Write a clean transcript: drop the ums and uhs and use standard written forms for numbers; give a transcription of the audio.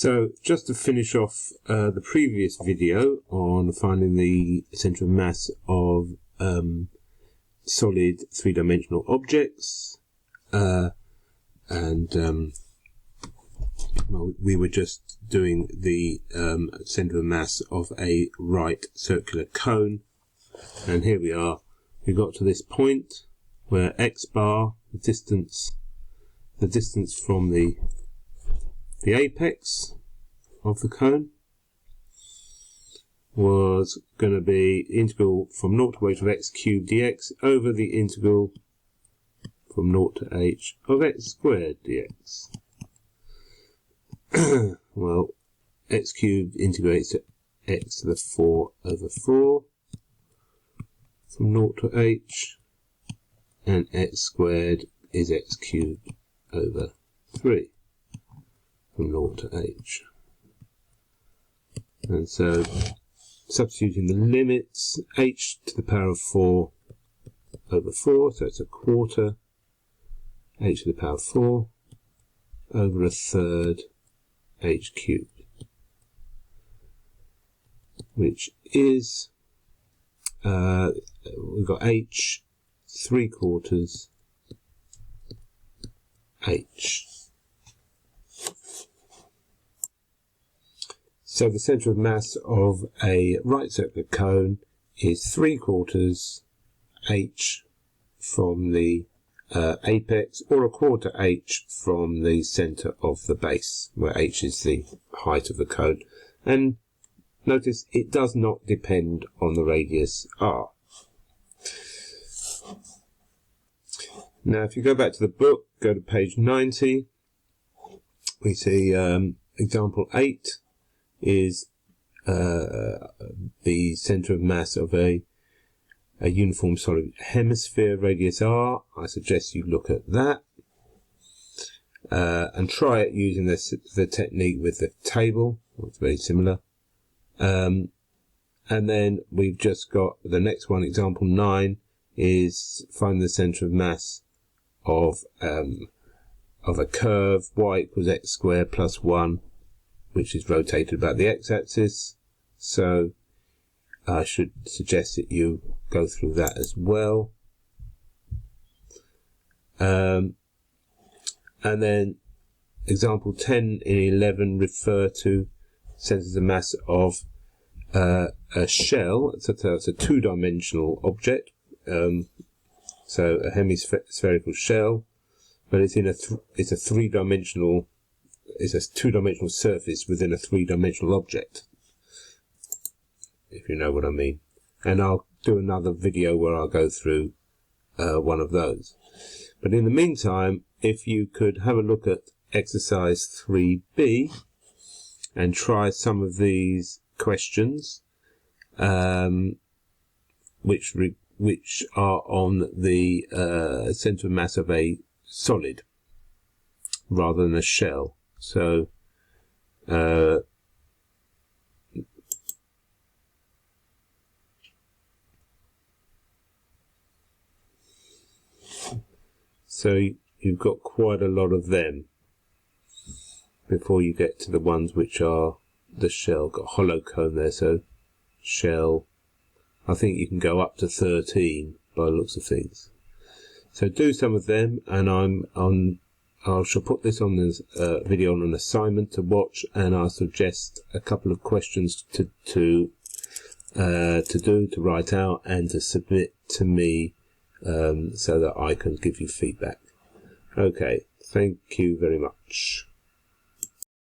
So just to finish off the previous video on finding the centre of mass of solid three-dimensional objects, well, we were just doing the centre of mass of a right circular cone, and here we are. We got to this point where x bar, the distance from the apex of the cone, was going to be integral from 0 to h of x cubed dx over the integral from 0 to h of x squared dx. Well, x cubed integrates to x to the 4 over 4 from 0 to h, and x squared is x cubed over 3 from 0 to h. And so substituting the limits, h to the power of 4 over 4, so it's a quarter, h to the power of 4 over a third h cubed, which is, we've got h 3/4 h. So the centre of mass of a right circular cone is 3/4 h from the apex, or a quarter h from the centre of the base, where h is the height of the cone. And notice it does not depend on the radius r. Now if you go back to the book, go to page 90, we see example 8 is the centre of mass of a uniform solid hemisphere, radius r. I suggest you look at that and try it using the technique with the table. It's very similar. And then we've just got the next one, example 9, is find the centre of mass of a curve y equals x squared plus 1, which is rotated about the x-axis. So I should suggest that you go through that as well. And then example 10 and 11 refer to centres of mass of a shell. So it's a two-dimensional object, so a hemispherical shell, but it's in it's a two-dimensional surface within a three-dimensional object, if you know what I mean. And I'll do another video where I'll go through one of those. But in the meantime, if you could have a look at exercise 3b and try some of these questions, which are on the centre of mass of a solid rather than a shell. So you've got quite a lot of them before you get to the ones which are the shell. Got hollow cone there, so shell. I think you can go up to 13 by the looks of things. So do some of them, and I shall put this on this video on an assignment to watch, and I'll suggest a couple of questions to write out and to submit to me, so that I can give you feedback. Okay, thank you very much.